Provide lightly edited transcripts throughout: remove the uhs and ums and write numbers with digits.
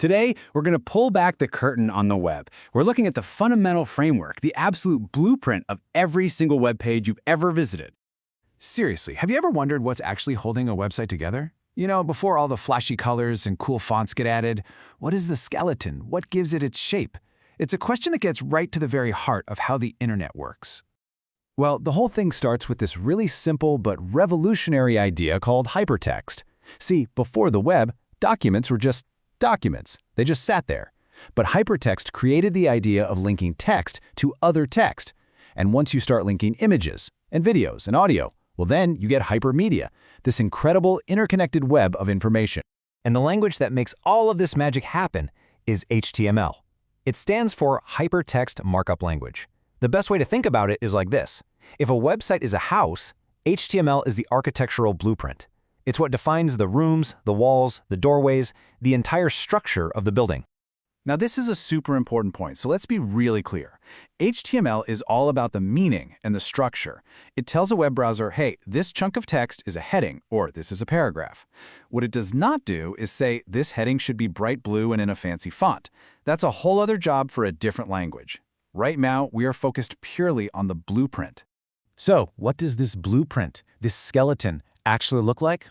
Today, we're going to pull back the curtain on the web. We're looking at the fundamental framework, the absolute blueprint of every single web page you've ever visited. Seriously, have you ever wondered what's actually holding a website together? You know, before all the flashy colors and cool fonts get added, what is the skeleton? What gives it its shape? It's a question that gets right to the very heart of how the internet works. Well, the whole thing starts with this really simple but revolutionary idea called hypertext. See, before the web, documents were just documents. They just sat there. But hypertext created the idea of linking text to other text. And once you start linking images and videos and audio, well then you get hypermedia, this incredible interconnected web of information. And the language that makes all of this magic happen is HTML. It stands for Hypertext Markup Language. The best way to think about it is like this. If a website is a house, HTML is the architectural blueprint. It's what defines the rooms, the walls, the doorways, the entire structure of the building. Now this is a super important point, so let's be really clear. HTML is all about the meaning and the structure. It tells a web browser, hey, this chunk of text is a heading, or this is a paragraph. What it does not do is say this heading should be bright blue and in a fancy font. That's a whole other job for a different language. Right now, we are focused purely on the blueprint. So, what does this blueprint, this skeleton, actually look like?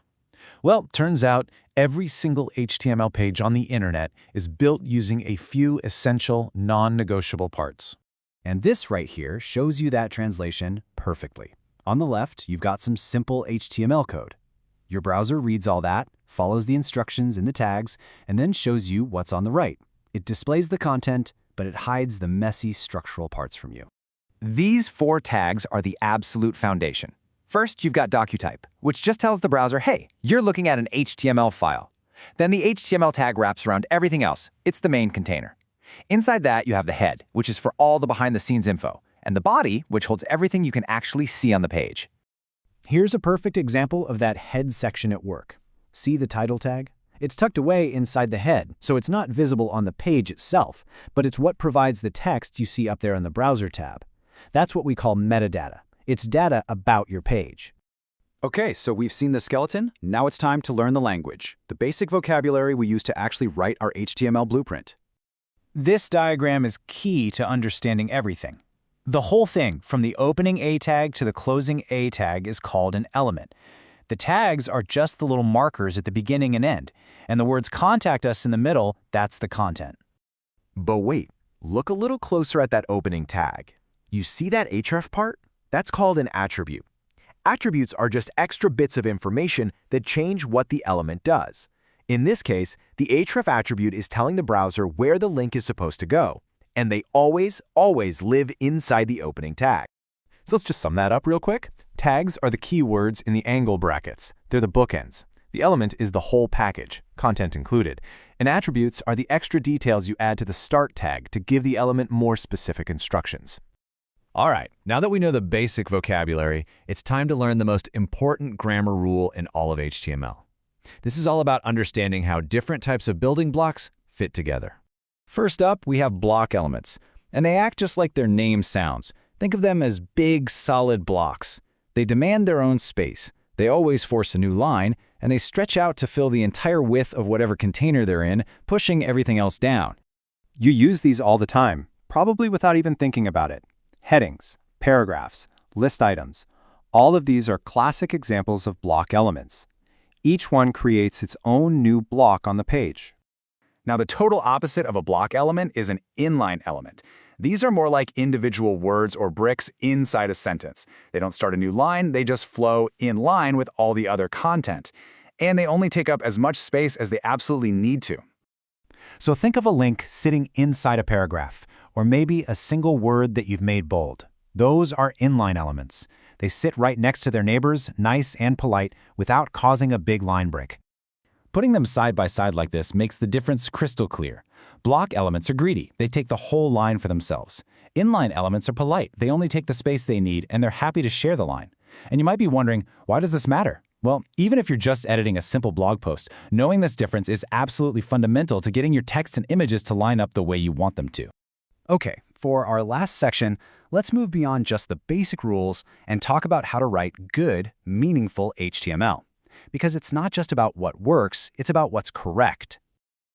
Well, turns out every single HTML page on the internet is built using a few essential, non-negotiable parts. And this right here shows you that translation perfectly. On the left, you've got some simple HTML code. Your browser reads all that, follows the instructions in the tags, and then shows you what's on the right. It displays the content, but it hides the messy structural parts from you. These 4 tags are the absolute foundation. First, you've got DocuType, which just tells the browser, hey, you're looking at an HTML file. Then the HTML tag wraps around everything else. It's the main container. Inside that, you have the head, which is for all the behind-the-scenes info, and the body, which holds everything you can actually see on the page. Here's a perfect example of that head section at work. See the title tag? It's tucked away inside the head, so it's not visible on the page itself, but it's what provides the text you see up there in the browser tab. That's what we call metadata. It's data about your page. Okay, so we've seen the skeleton. Now it's time to learn the language, the basic vocabulary we use to actually write our HTML blueprint. This diagram is key to understanding everything. The whole thing, from the opening A tag to the closing A tag, is called an element. The tags are just the little markers at the beginning and end, and the words "contact us" in the middle, that's the content. But wait, look a little closer at that opening tag. You see that href part? That's called an attribute. Attributes are just extra bits of information that change what the element does. In this case, the href attribute is telling the browser where the link is supposed to go, and they always live inside the opening tag. So let's just sum that up real quick. Tags are the keywords in the angle brackets. They're the bookends. The element is the whole package, content included. And attributes are the extra details you add to the start tag to give the element more specific instructions. All right, now that we know the basic vocabulary, it's time to learn the most important grammar rule in all of HTML. This is all about understanding how different types of building blocks fit together. First up, we have block elements, and they act just like their name sounds. Think of them as big, solid blocks. They demand their own space. They always force a new line, and they stretch out to fill the entire width of whatever container they're in, pushing everything else down. You use these all the time, probably without even thinking about it. Headings, paragraphs, list items. All of these are classic examples of block elements. Each one creates its own new block on the page. Now, the total opposite of a block element is an inline element. These are more like individual words or bricks inside a sentence. They don't start a new line, they just flow in line with all the other content. And they only take up as much space as they absolutely need to. So think of a link sitting inside a paragraph, or maybe a single word that you've made bold. Those are inline elements. They sit right next to their neighbors, nice and polite, without causing a big line break. Putting them side by side like this makes the difference crystal clear. Block elements are greedy. They take the whole line for themselves. Inline elements are polite. They only take the space they need, and they're happy to share the line. And you might be wondering, why does this matter? Well, even if you're just editing a simple blog post, knowing this difference is absolutely fundamental to getting your text and images to line up the way you want them to. Okay, for our last section, let's move beyond just the basic rules and talk about how to write good, meaningful HTML. Because it's not just about what works, it's about what's correct.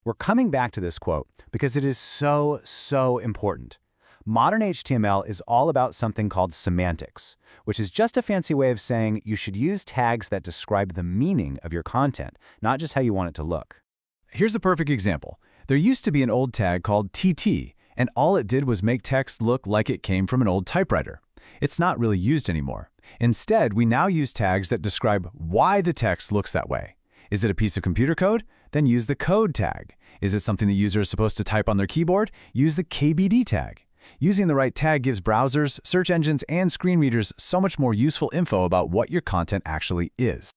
We're coming back to this quote because it is so important. Modern HTML is all about something called semantics, which is just a fancy way of saying you should use tags that describe the meaning of your content, not just how you want it to look. Here's a perfect example. There used to be an old tag called TT, and all it did was make text look like it came from an old typewriter. It's not really used anymore. Instead, we now use tags that describe why the text looks that way. Is it a piece of computer code? Then use the code tag. Is it something the user is supposed to type on their keyboard? Use the KBD tag. Using the right tag gives browsers, search engines, and screen readers so much more useful info about what your content actually is.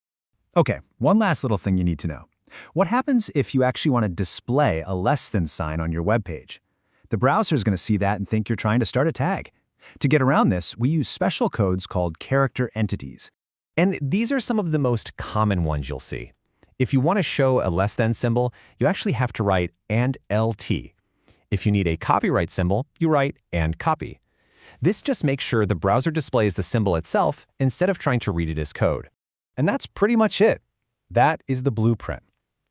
Okay, one last little thing you need to know. What happens if you actually want to display a less than sign on your web page? The browser is going to see that and think you're trying to start a tag. To get around this, we use special codes called character entities. And these are some of the most common ones you'll see. If you want to show a less than symbol, you actually have to write &LT. If you need a copyright symbol, you write &copy. This just makes sure the browser displays the symbol itself instead of trying to read it as code. And that's pretty much it. That is the blueprint.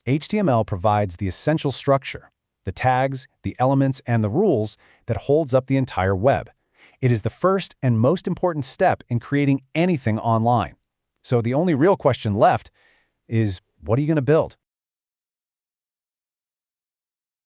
HTML provides the essential structure, the tags, the elements, and the rules that holds up the entire web. It is the first and most important step in creating anything online. So the only real question left is, what are you going to build?